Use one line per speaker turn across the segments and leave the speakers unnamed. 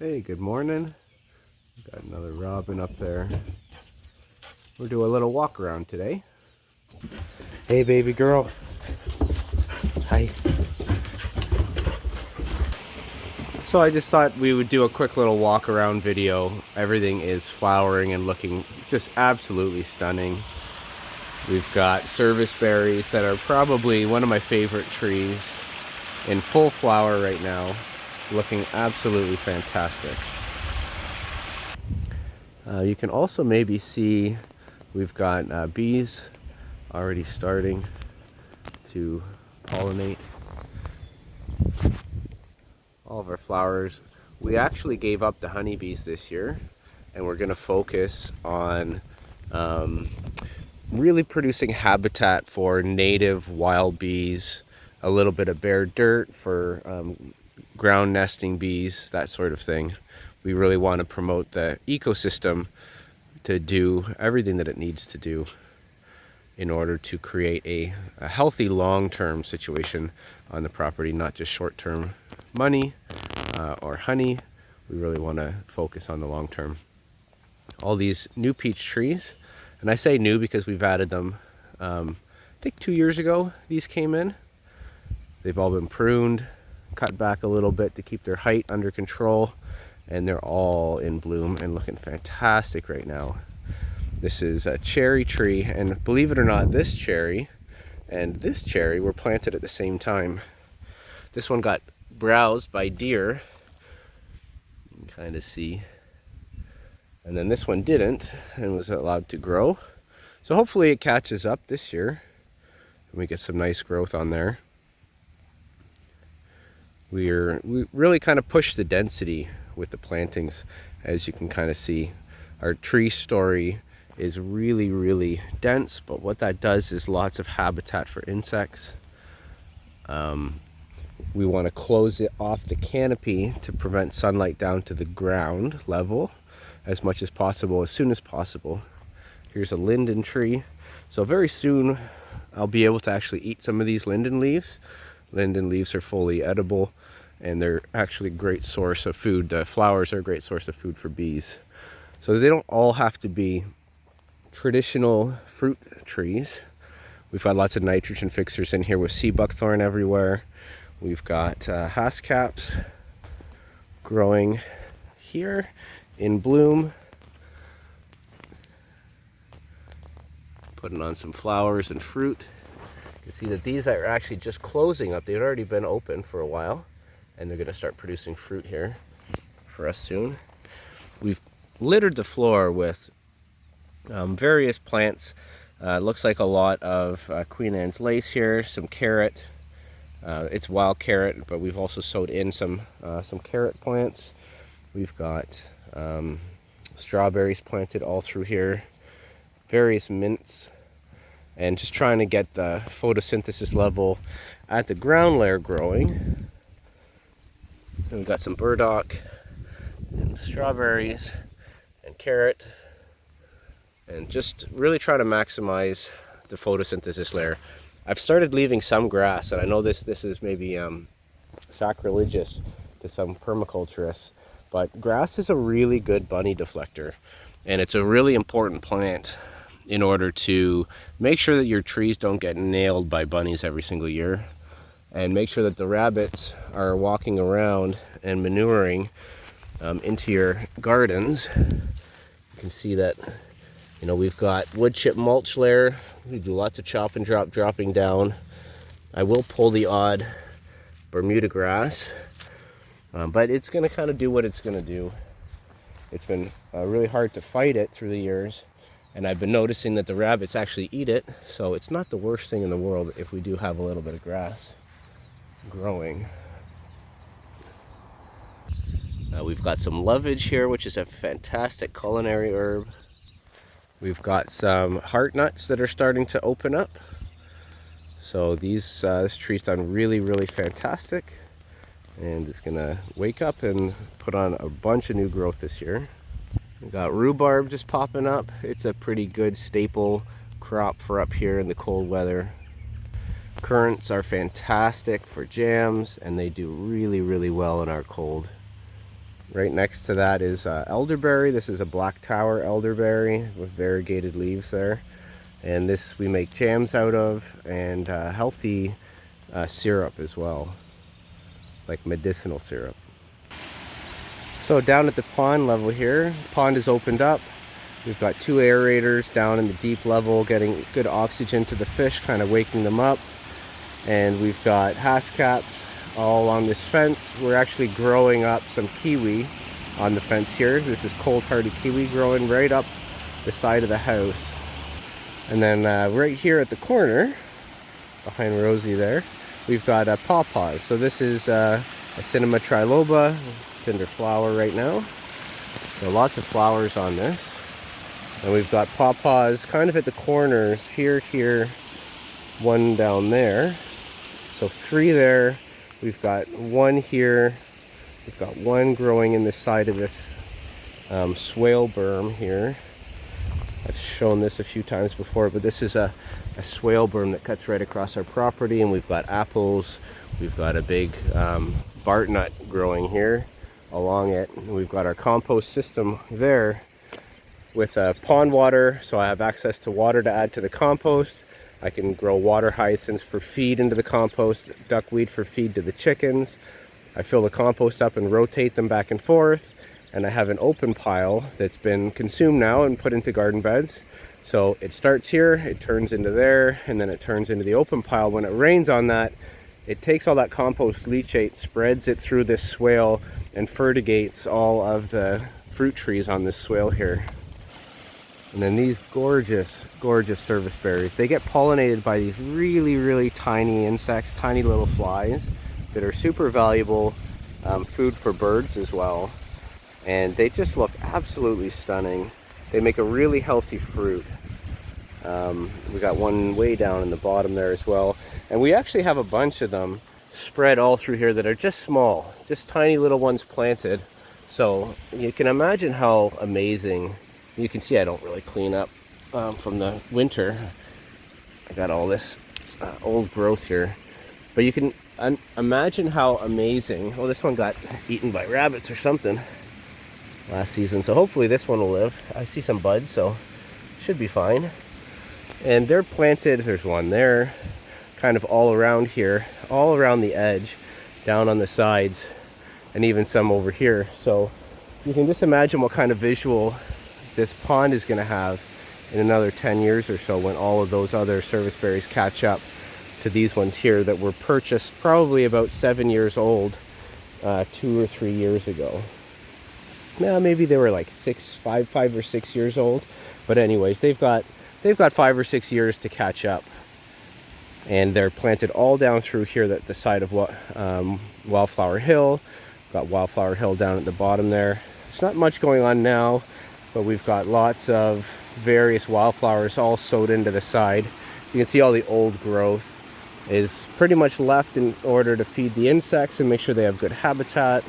Hey, good morning. Got another robin up there. We're doing a little walk around today. Hey, baby girl. Hi. So I just thought we would do a quick little walk around video. Everything is flowering and looking just absolutely stunning. We've got service berries that are probably one of my favorite trees, in full flower right now, looking absolutely fantastic. You can also maybe see we've got bees already starting to pollinate all of our flowers. We actually gave up the honeybees this year, and we're going to focus on really producing habitat for native wild bees, a little bit of bare dirt for ground nesting bees, that sort of thing. We really want to promote the ecosystem to do everything that it needs to do in order to create a healthy long-term situation on the property, not just short-term money or honey. We really want to focus on the long term. All these new peach trees, and I say new because we've added them, I think 2 years ago these came in. They've all been pruned, cut back a little bit to keep their height under control, and they're all in bloom and looking fantastic right now. This is a cherry tree, and believe it or not, this cherry and this cherry were planted at the same time. This one got browsed by deer, you can kind of see, and then this one didn't and was allowed to grow. So hopefully it catches up this year and we get some nice growth on there. We really kind of push the density with the plantings, as you can kind of see. Our tree story is really dense, but what that does is lots of habitat for insects. We want to close it off the canopy to prevent sunlight down to the ground level as much as possible, as soon as possible. Here's a linden tree. So very soon I'll be able to actually eat some of these linden leaves. Linden leaves are fully edible, and they're actually a great source of food. The flowers are a great source of food for bees. So they don't all have to be traditional fruit trees. We've got lots of nitrogen fixers in here with sea buckthorn everywhere. We've got haskcaps growing here in bloom, putting on some flowers and fruit. You can see that these are actually just closing up. They've already been open for a while, and they're going to start producing fruit here for us soon. We've littered the floor with various plants. Looks like a lot of Queen Anne's lace here, some carrot. It's wild carrot, but we've also sowed in some carrot plants. We've got strawberries planted all through here, various mints, and just trying to get the photosynthesis level at the ground layer growing. And we've got some burdock and strawberries and carrot, and just really try to maximize the photosynthesis layer. I've started leaving some grass, and I know this is maybe sacrilegious to some permaculturists, but grass is a really good bunny deflector, and it's a really important plant in order to make sure that your trees don't get nailed by bunnies every single year, and make sure that the rabbits are walking around and manuring into your gardens. You can see that, you know, we've got wood chip mulch layer. We do lots of chop and drop, dropping down. I will pull the odd Bermuda grass, but it's going to kind of do what it's going to do. It's been really hard to fight it through the years, and I've been noticing that the rabbits actually eat it, so it's not the worst thing in the world if we do have a little bit of grass growing. We've got some lovage here, which is a fantastic culinary herb. We've got some heart nuts that are starting to open up. So this tree's done really fantastic, and it's gonna wake up and put on a bunch of new growth this year. We've got rhubarb just popping up. It's a pretty good staple crop for up here in the cold weather. Currants are fantastic for jams, and they do really well in our cold Right next to that is elderberry. This is a black tower elderberry with variegated leaves there. And this we make jams out of, and healthy syrup as well, like medicinal syrup. So down at the pond level here, the pond is opened up. We've got 2 aerators down in the deep level, getting good oxygen to the fish, kind of waking them up. And we've got haskaps all along this fence. We're actually growing up some kiwi on the fence here. This is cold hardy kiwi growing right up the side of the house. And then right here at the corner, behind Rosie there, we've got pawpaws. So this is a Cinema triloba. It's in their flower right now. So lots of flowers on this. And we've got pawpaws kind of at the corners, here, one down there. So 3 there. We've got 1 here. We've got 1 growing in the side of this swale berm here. I've shown this a few times before, but this is a swale berm that cuts right across our property, and we've got apples. We've got a big bartnut growing here along it. And we've got our compost system there with pond water, so I have access to water to add to the compost. I can grow water hyacinths for feed into the compost, duckweed for feed to the chickens. I fill the compost up and rotate them back and forth. And I have an open pile that's been consumed now and put into garden beds. So it starts here, it turns into there, and then it turns into the open pile. When it rains on that, it takes all that compost leachate, spreads it through this swale, and fertigates all of the fruit trees on this swale here. And then these gorgeous, gorgeous service berries, they get pollinated by these really, really tiny insects, tiny little flies that are super valuable food for birds as well. And they just look absolutely stunning. They make a really healthy fruit. We got 1 way down in the bottom there as well. And we actually have a bunch of them spread all through here that are just small, just tiny little ones planted. So you can imagine how amazing. You can see I don't really clean up from the winter. I got all this old growth here. But you can imagine how amazing. Oh, this one got eaten by rabbits or something last season, so hopefully this one will live. I see some buds, so should be fine. And they're planted, there's one there, kind of all around here, all around the edge, down on the sides, and even some over here. So you can just imagine what kind of visual this pond is going to have in another 10 years or so, when all of those other service berries catch up to these ones here that were purchased probably about 7 years old 2 or 3 years ago. Now maybe they were like 5 or 6 years old, but anyways, they've got 5 or 6 years to catch up, and they're planted all down through here at the side of Wildflower Hill. Got Wildflower Hill down at the bottom there. There's not much going on now, but we've got lots of various wildflowers all sowed into the side. You can see all the old growth is pretty much left in order to feed the insects and make sure they have good habitat.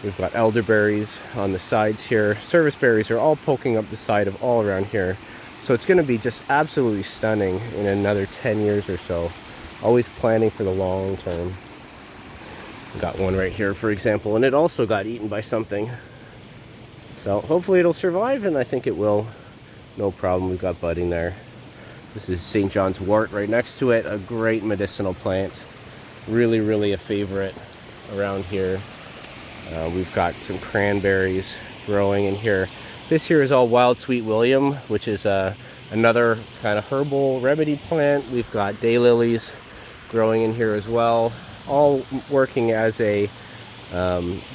We've got elderberries on the sides here. Service berries are all poking up the side of all around here. So it's going to be just absolutely stunning in another 10 years or so. Always planning for the long term. Got one right here, for example, and it also got eaten by something. So hopefully it'll survive, and I think it will. No problem. We've got budding there. This is St. John's wort right next to it. A great medicinal plant. Really, really a favorite around here. We've got some cranberries growing in here. This here is all wild sweet William, which is another kind of herbal remedy plant. We've got daylilies growing in here as well, all working as a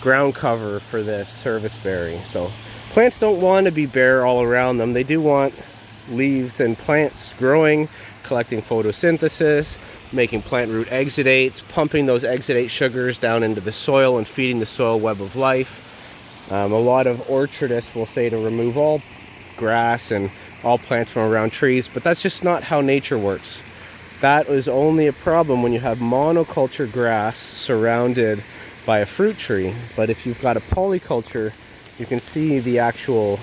ground cover for this service berry. So plants don't want to be bare all around them. They do want leaves and plants growing, collecting photosynthesis, making plant root exudates, pumping those exudate sugars down into the soil and feeding the soil web of life. A lot of orchardists will say to remove all grass and all plants from around trees, but that's just not how nature works. That is only a problem when you have monoculture grass surrounded by a fruit tree. But if you've got a polyculture, you can see the actual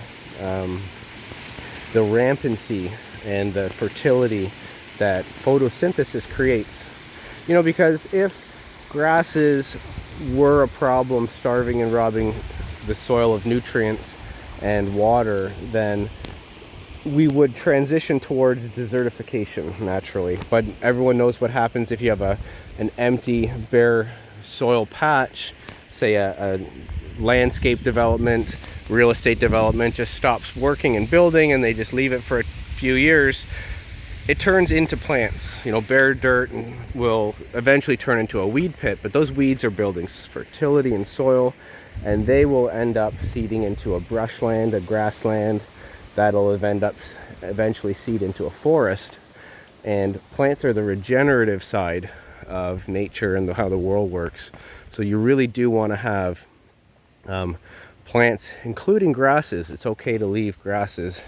the rampancy and the fertility that photosynthesis creates. You know, because if grasses were a problem starving and robbing the soil of nutrients and water, then we would transition towards desertification naturally. But everyone knows what happens if you have an empty, bare soil patch, say a landscape development, real estate development just stops working and building, and they just leave it for a few years. It turns into plants. You know, bare dirt will eventually turn into a weed pit, but those weeds are building fertility in soil, and they will end up seeding into a brushland, a grassland, that'll eventually seed into a forest. And plants are the regenerative side of nature and how the world works. So you really do want to have plants, including grasses. It's okay to leave grasses.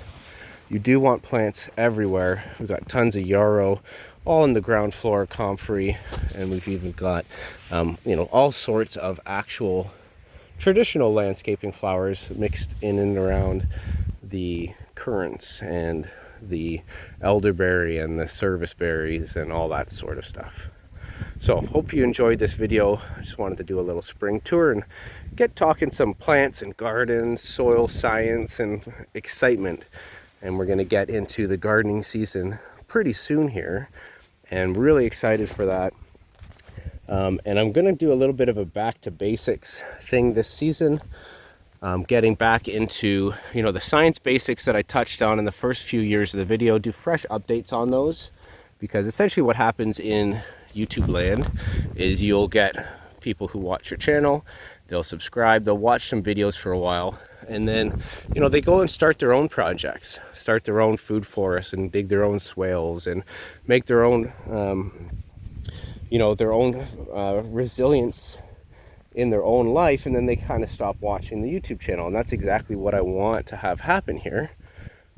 You do want plants everywhere. We've got tons of yarrow, all in the ground floor, comfrey, and we've even got, you know, all sorts of actual traditional landscaping flowers mixed in and around the currants and the elderberry and the service berries and all that sort of stuff. So hope you enjoyed this video. I just wanted to do a little spring tour and get talking some plants and gardens, soil science and excitement. And we're going to get into the gardening season pretty soon here, and really excited for that. And I'm going to do a little bit of a back to basics thing this season. Getting back into, you know, the science basics that I touched on in the first few years of the video, do fresh updates on those, because essentially what happens in YouTube land is you'll get people who watch your channel, they'll subscribe, they'll watch some videos for a while, and then, you know, they go and start their own projects, start their own food forests and dig their own swales and make their own, you know, their own resilience in their own life, and then they kind of stop watching the YouTube channel. And that's exactly what I want to have happen here.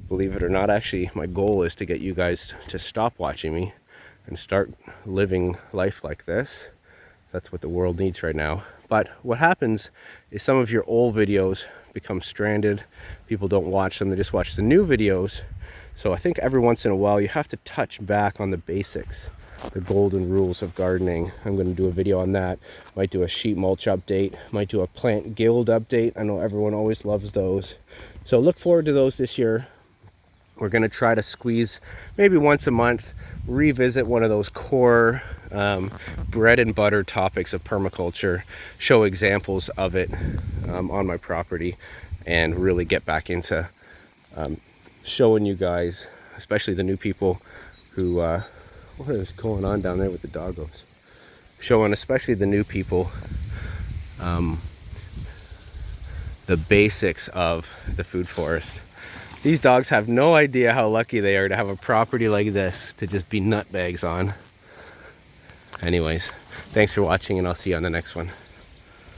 Believe it or not, actually, my goal is to get you guys to stop watching me and start living life like this. That's what the world needs right now. But what happens is some of your old videos become stranded. People don't watch them, they just watch the new videos. So I think every once in a while you have to touch back on the basics, the golden rules of gardening. I'm going to do a video on that. Might do a sheet mulch update, might do a plant guild update. I know everyone always loves those. So look forward to those this year. We're going to try to squeeze maybe once a month, revisit one of those core bread and butter topics of permaculture, show examples of it on my property, and really get back into showing you guys, especially the new people who, what is going on down there with the doggos? Showing especially the new people the basics of the food forest. These dogs have no idea how lucky they are to have a property like this to just be nutbags on. Anyways, thanks for watching, and I'll see you on the next one.